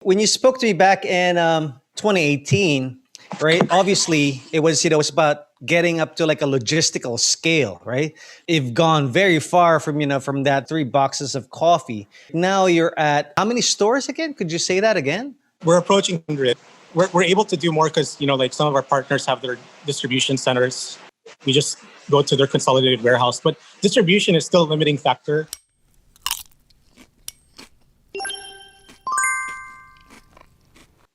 When you spoke to me back in 2018, right? Obviously, it was about getting up to like a logistical scale, right? You've gone very far from from that 3 boxes of coffee. Now you're at how many stores again? Could you say that again? We're approaching 100. We're able to do more because, like some of our partners have their distribution centers. We just go to their consolidated warehouse. But distribution is still a limiting factor.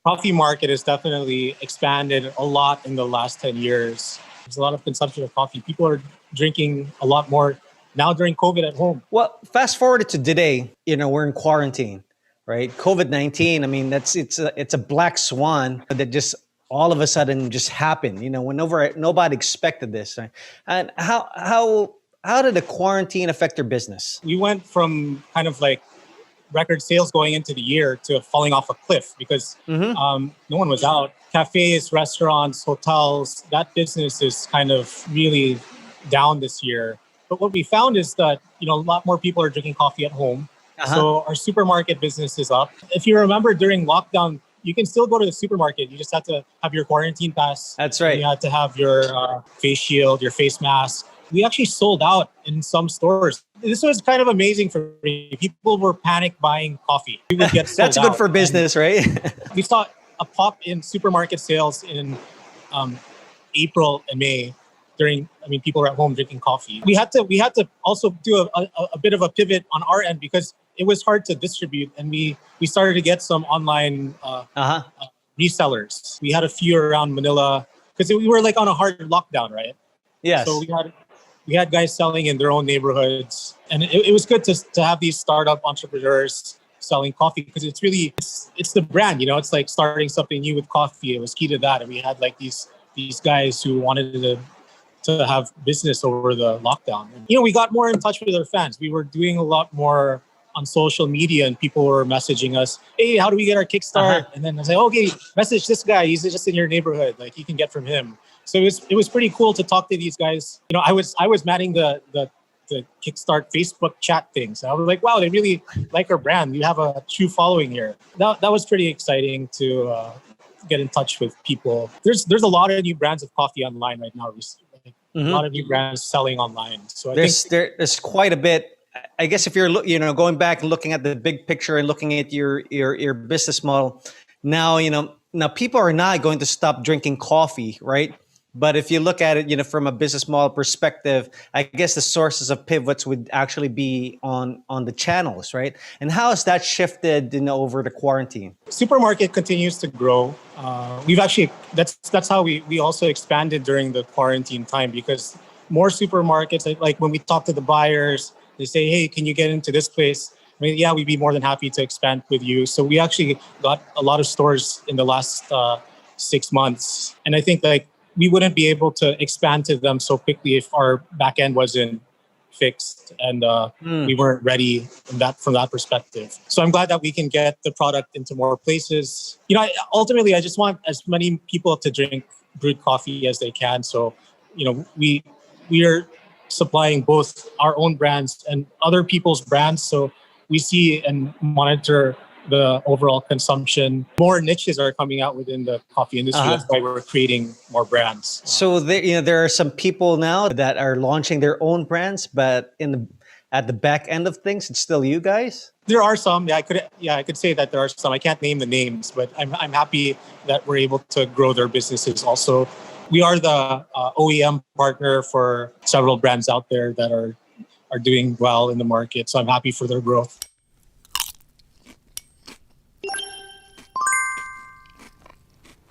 Coffee market has definitely expanded a lot in the last 10 years. There's a lot of consumption of coffee. People are drinking a lot more now during COVID at home. Well, fast forward to today, we're in quarantine, right? COVID-19, I mean, it's a black swan that just all of a sudden just happened, when nobody expected this. Right? And how did the quarantine affect your business? We went from kind of like record sales going into the year to falling off a cliff because no one was out. Cafes, restaurants, hotels, that business is kind of really down this year. But what we found is that, a lot more people are drinking coffee at home. So our supermarket business is up. If you remember during lockdown, you can still go to the supermarket. You just have to have your quarantine pass. That's right. You have to have your face shield, your face mask. We actually sold out in some stores. This was kind of amazing for me. People were panic buying coffee. We would get sold That's good for business, right? We saw a pop in supermarket sales in April and May. People were at home drinking coffee. We had to also do a bit of a pivot on our end because it was hard to distribute, and we started to get some online resellers. We had a few around Manila because we were like on a hard lockdown, right? Yes. So we had guys selling in their own neighborhoods, and it was good to have these startup entrepreneurs selling coffee because it's the brand, it's like starting something new with coffee. It was key to that, and we had like these guys who wanted to have business over the lockdown. And, we got more in touch with our fans. We were doing a lot more on social media, and people were messaging us, "Hey, how do we get our Kickstart?" And then I was like, "Okay, message this guy. He's just in your neighborhood. Like you can get from him." So it was pretty cool to talk to these guys. I was manning the Kickstart Facebook chat things. I was like, wow, they really like our brand. You have a true following here. That was pretty exciting to get in touch with people. There's a lot of new brands of coffee online right now. A lot of new brands selling online. So there's quite a bit. I guess if you're going back and looking at the big picture and looking at your business model, now people are not going to stop drinking coffee, right? But if you look at it, from a business model perspective, I guess the sources of pivots would actually be on the channels, right? And how has that shifted over the quarantine? Supermarket continues to grow. We've actually that's how we also expanded during the quarantine time because more supermarkets, like when we talk to the buyers, they say, "Hey, can you get into this place?" I mean, yeah, we'd be more than happy to expand with you. So we actually got a lot of stores in the last 6 months, and I think we wouldn't be able to expand to them so quickly if our back end wasn't fixed and we weren't ready from that perspective. So I'm glad that we can get the product into more places. Ultimately, I just want as many people to drink brewed coffee as they can. So, we are supplying both our own brands and other people's brands. So we see and monitor the overall consumption. More niches are coming out within the coffee industry. That's why we're creating more brands. So there are some people now that are launching their own brands, but at the back end of things, it's still you guys. There are some. I could say that there are some. I can't name the names, but I'm happy that we're able to grow their businesses. Also, we are the OEM partner for several brands out there that are doing well in the market. So I'm happy for their growth.